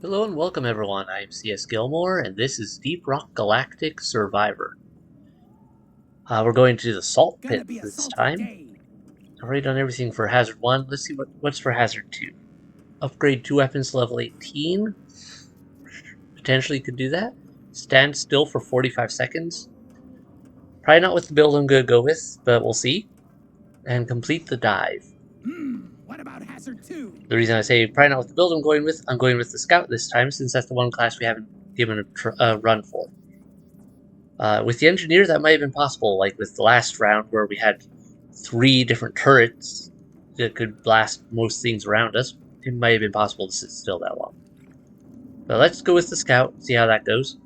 Hello and welcome everyone, I am C.S.Gilmore and this is Deep Rock Galactic Survivor. We're going to the Salt Gonna Pits be a this sultry time. day. I've already done everything for Hazard 1, let's see what's for Hazard 2. Upgrade 2 weapons to level 18, potentially could do that. Stand still for 45 seconds. Probably not with the build I'm going to go with, but we'll see. And complete the dive. What about Hazard 2? The reason I say probably not with the build I'm going with the Scout this time, since that's the one class we haven't given a run for. With the Engineer, that might have been possible, like with the last round where we had 3 different turrets that could blast most things around us. It might have been possible to sit still that long. But let's go with the Scout, see how that goes.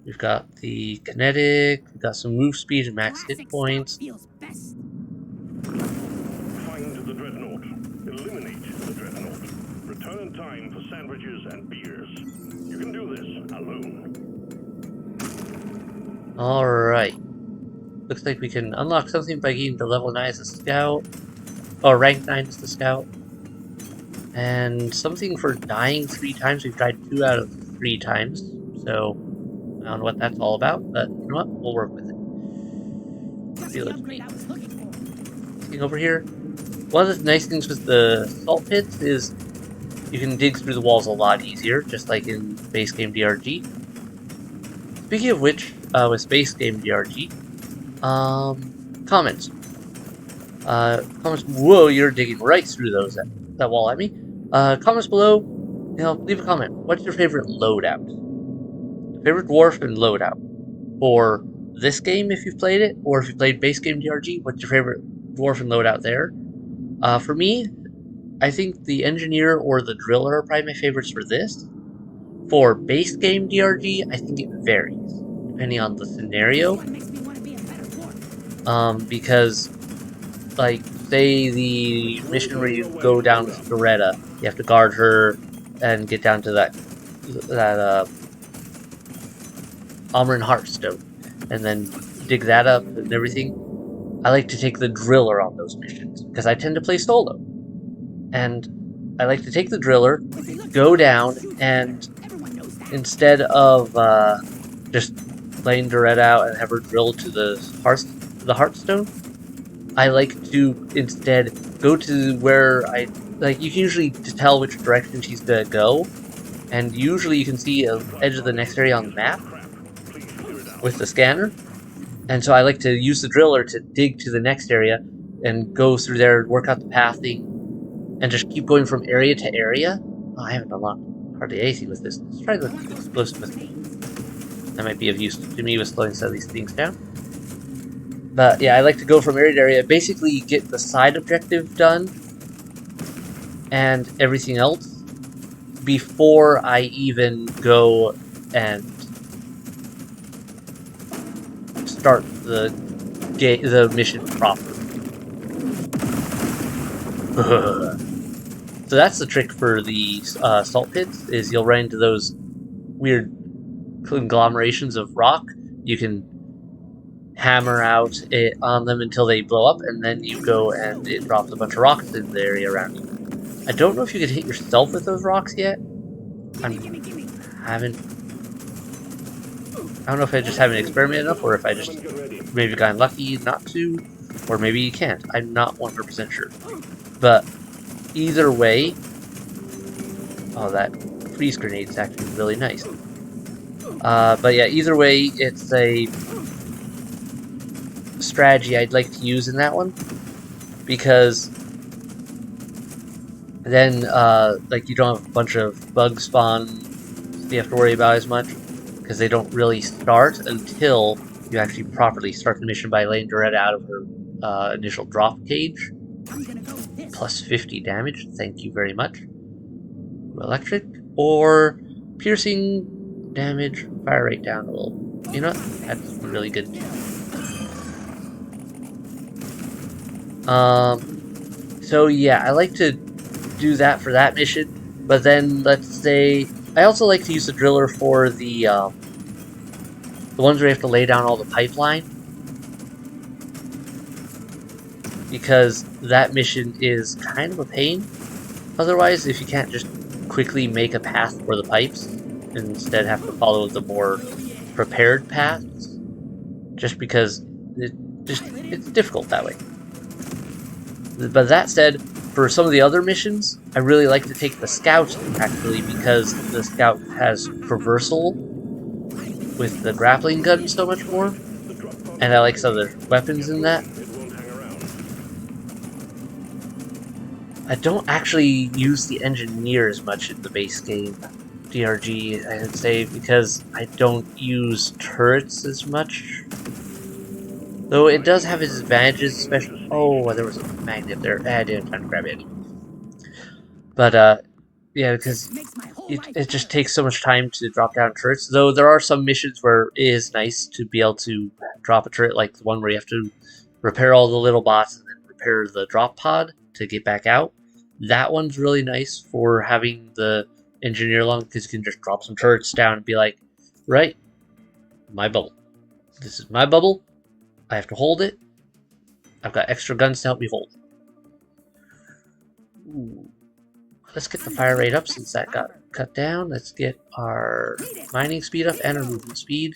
We've got the Kinetic, we've got some move speed and max hit Classic Scout points. feels best. Find the Dreadnought. Eliminate the Dreadnought. Return in time for sandwiches and beers. You can do this alone. Alright. Looks like we can unlock something by getting to level 9 as a Scout. Or rank 9 as the Scout. And something for dying 3 times. We've died 2 out of 3 times. So I don't know what that's all about, but you know what? We'll work with it. Just the upgrade I was looking for. Thing over here. One of the nice things with the Salt Pits is you can dig through the walls a lot easier, just like in base game DRG. Speaking of which, with base game DRG, comments. Comments. Whoa, you're digging right through that wall at me. Comments below. Leave a comment. What's your favorite loadout? Favorite dwarf and loadout for this game if you've played it, or if you played base game DRG. What's your favorite dwarf and loadout there? For me, I think the Engineer or the Driller are probably my favorites for this. For base game DRG, I think it varies, depending on the scenario. Because, like, say the mission where you go down with Doretta, you have to guard her and get down to that Amrin Heartstone, and then dig that up and everything. I like to take the Driller on those missions, because I tend to play solo. And I like to take the Driller, go down, and instead of just laying Dorette out and have her drill to the Heartstone, I like to instead go to where you can usually tell which direction she's gonna go, and usually you can see an edge of the next area on the map with the scanner. And so I like to use the Driller to dig to the next area and go through there, work out the pathing, and just keep going from area to area. Oh, I haven't unlocked hardly anything with this. Let's try the explosive with that might be of use to me with slowing some of these things down. But yeah, I like to go from area to area, basically get the side objective done and everything else before I even go and start the mission proper. So that's the trick for the Salt Pits, is you'll run into those weird conglomerations of rock. You can hammer out on them until they blow up, and then you go and it drops a bunch of rocks in the area around you. I don't know if you can hit yourself with those rocks yet. I don't know if I just haven't experimented enough, or if I just maybe got lucky not to, or maybe you can't. I'm not 100% sure. But either way, oh, that freeze grenade is actually really nice. But yeah, either way, it's a strategy I'd like to use in that one, because then like you don't have a bunch of bug spawn you have to worry about as much, because they don't really start until you actually properly start the mission by laying Doretta out of her initial drop cage. Plus 50 damage, thank you very much. Electric or piercing damage, fire rate down a little. You know what? That's really good. So yeah, I like to do that for that mission, but then let's say I also like to use the Driller for the ones where you have to lay down all the pipeline, because that mission is kind of a pain otherwise if you can't just quickly make a path for the pipes and instead have to follow the more prepared paths, just because it's difficult that way. But that said, for some of the other missions, I really like to take the scout actually, because the scout has traversal with the grappling gun so much more, and I like some of the weapons in that. I don't actually use the engineer as much in the base game, DRG, I would say, because I don't use turrets as much. Though it does have its advantages, especially... Oh, there was a magnet there. I didn't have time to grab it anyway. But, yeah, because it just takes so much time to drop down turrets. Though there are some missions where it is nice to be able to drop a turret, like the one where you have to repair all the little bots and then repair the drop pod to get back out. That one's really nice for having the engineer along, because you can just drop some turrets down and be like, right, my bubble. This is my bubble. I have to hold it. I've got extra guns to help me hold. Ooh. Let's get the fire rate up since that got cut down. Let's get our mining speed up and our movement speed.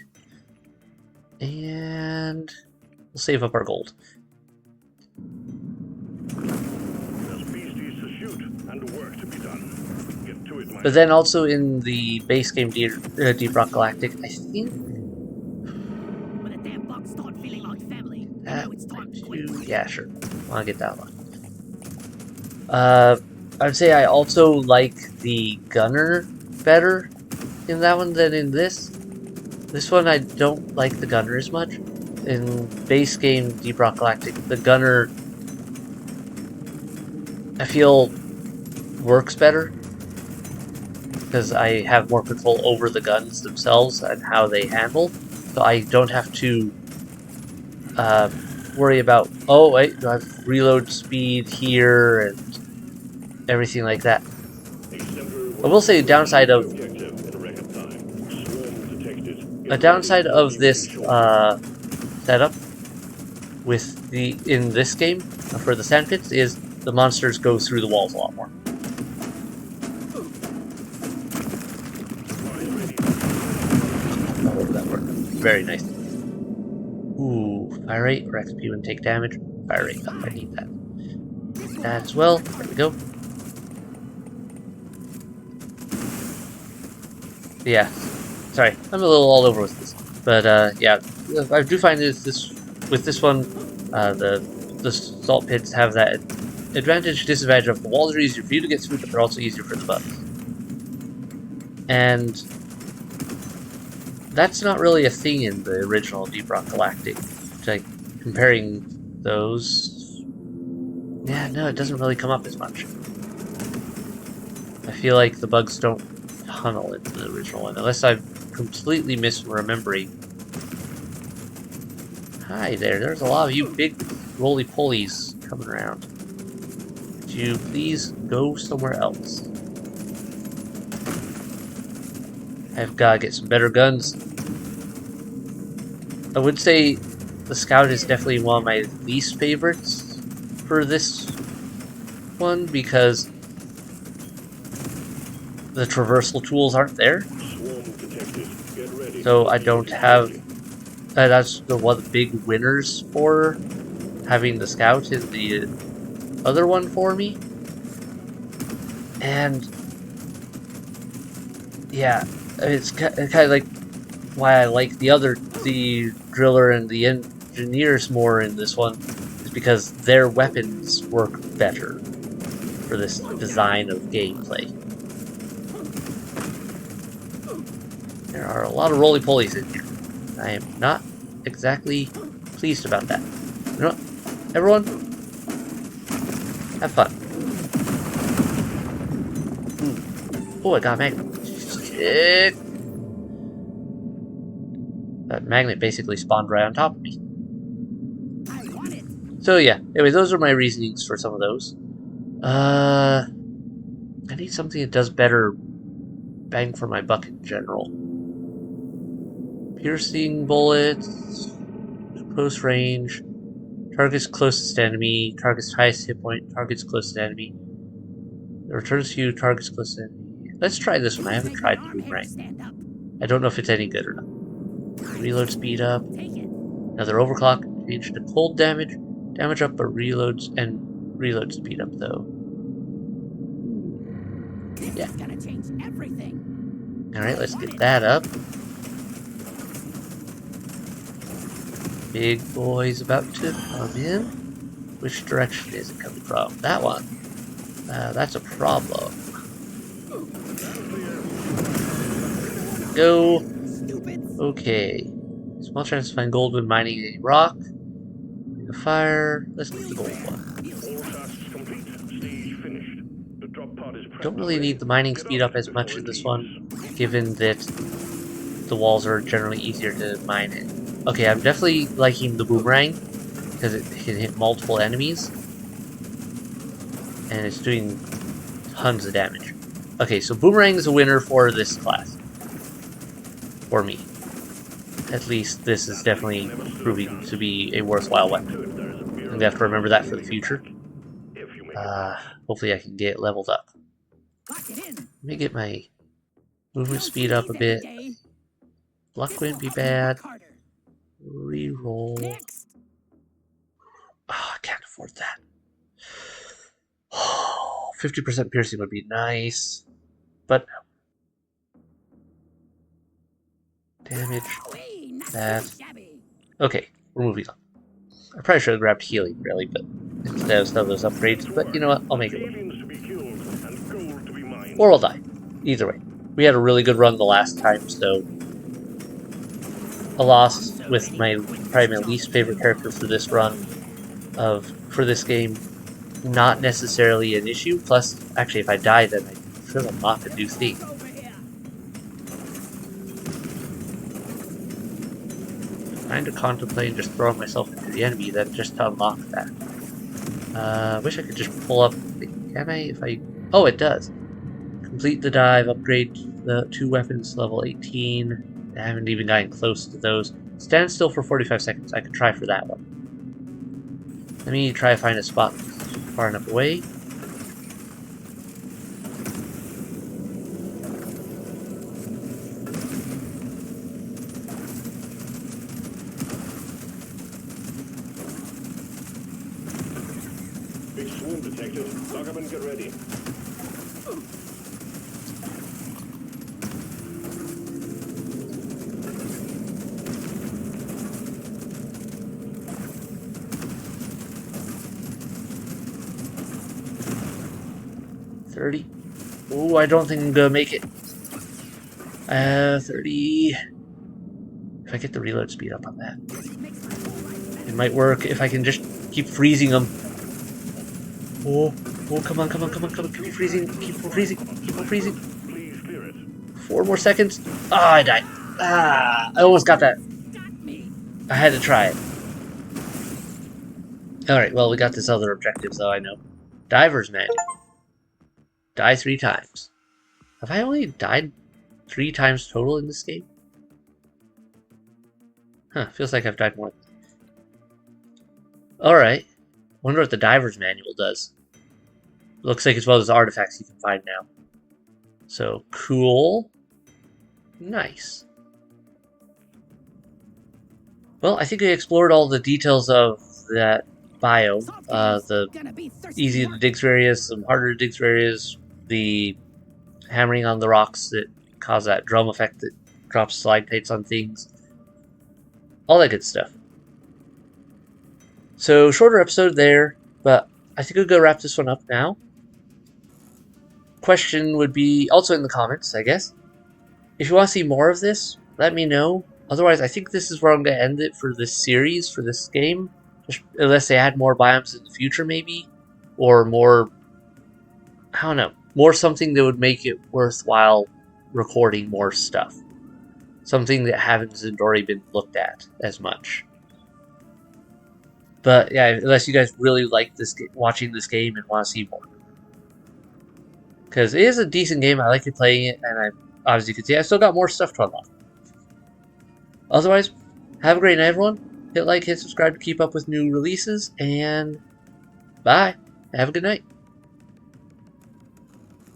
And we'll save up our gold. But then also in the base game Deep Rock Galactic, I think yeah, sure. I'll get that one. I'd say I also like the gunner better in that one than in this. This one I don't like the gunner as much. In base game Deep Rock Galactic, the gunner I feel works better because I have more control over the guns themselves and how they handle. So I don't have to worry about, oh wait, do I have reload speed here and everything like that. I will say a downside of this setup with in this game for the sand pits is the monsters go through the walls a lot more. Oh, that worked very nice. Ooh, fire rate or XP when take damage. Fire rate up, I need that. That as well. There we go. Yeah, sorry, I'm a little all over with this, but yeah, I do find with this one, the salt pits have that advantage disadvantage of the walls are easier for you to get through, but they're also easier for the bugs, and that's not really a thing in the original Deep Rock Galactic. Like comparing those, yeah, no, it doesn't really come up as much. I feel like the bugs don't tunnel in the original one, unless I'm completely misremembering. Hi there, there's a lot of you big roly-polies coming around. Could you please go somewhere else? I've got to get some better guns. I would say the Scout is definitely one of my least favorites for this one, because the traversal tools aren't there. So I don't have... that's one of the big winners for having the Scout in the other one for me. And yeah, it's kind of like why I like the driller and the engineers more in this one, is because their weapons work better for this design of gameplay. There are a lot of roly-polies in here. I am not exactly pleased about that. You know what? Everyone, have fun. Ooh. Oh, I got a magnet. Shit. That magnet basically spawned right on top of me. So yeah, anyway, those are my reasonings for some of those. I need something that does better bang for my buck in general. Piercing bullets, close range, targets closest to enemy, targets highest hit point, targets closest to enemy. It returns to you, targets closest to enemy. Let's try this one. I haven't tried the Arm boomerang. hair stand up. I don't know if it's any good or not. Reload speed up. Take it. Another overclock. Change to cold damage. Damage up, but reloads and reload speed up though. This Yeah. is gonna change everything. Alright, let's get that up. Big boy's about to come in. Which direction is it coming from? That one. That's a problem. Go. Stupid. Okay. Small chance to find gold when mining a rock. A fire. Let's get the gold one. All tasks complete. Stage finished. The drop pod is Don't prepped really and need the ready. mining Get speed up up as before much in it this leaves. one, given that the walls are generally easier to mine in. Okay, I'm definitely liking the boomerang because it can hit multiple enemies and it's doing tons of damage. Okay, so boomerang is a winner for this class. For me. At least this is definitely proving to be a worthwhile weapon. I'm gonna have to remember that for the future. If you make it. Hopefully I can get leveled up. Lock it in. Let me get my movement Don't speed see up a these every bit. day. Luck This wouldn't will be help me bad. work harder. Reroll. Next. Oh, I can't afford that. 50% piercing would be nice. But damage. Wee, not That. too shabby. Okay, we're moving on. I probably should have grabbed healing, really, but instead of some of those upgrades. But you know what? I'll make it work. Aliens to be killed and gold to be mined. Or I'll die. Either way. We had a really good run the last time, so a loss with probably my least favorite character for this run for this game, not necessarily an issue. Plus, actually, if I die, then I should unlock a new thing. Over here. Trying to contemplate just throwing myself into the enemy, then just to unlock that. Wish I could just pull up. Can I? If I. Oh, it does. Complete the dive, upgrade the 2 weapons, level 18. I haven't even gotten close to those. Stand still for 45 seconds. I could try for that one. Let me try to find a spot far enough away. Big swarm detected. Lock up and get ready. Oh, I don't think I'm gonna make it. 30. If I get the reload speed up on that, it might work if I can just keep freezing them. Oh, come on, come on, come on, come on. Keep freezing, keep on freezing, keep on freezing. Please clear it. 4 more seconds. Ah, I died. Ah, I almost got that. Got me. I had to try it. Alright, well, we got this other objective, though, I know. Diver's Manual. Die 3 times. Have I only died 3 times total in this game? Huh, feels like I've died more. Alright. Wonder what the Diver's Manual does. Looks like as well as artifacts you can find now. So, cool. Nice. Well, I think we explored all the details of that biome. The Gonna be thirsty easy to work. dig areas, some harder to dig areas, the hammering on the rocks that cause that drum effect that drops stalactites on things. All that good stuff. So, shorter episode there, but I think we'll go wrap this one up now. Question would be also in the comments, I guess. If you want to see more of this, let me know. Otherwise, I think this is where I'm going to end it for this series, for this game. Just, unless they add more biomes in the future, maybe. Or more, I don't know, more something that would make it worthwhile recording more stuff. Something that hasn't already been looked at as much. But yeah, unless you guys really like this, watching this game and want to see more. Because it is a decent game, I like it playing it, and as you can see, I still got more stuff to unlock. Otherwise, have a great night, everyone. Hit like, hit subscribe to keep up with new releases, and bye. Have a good night.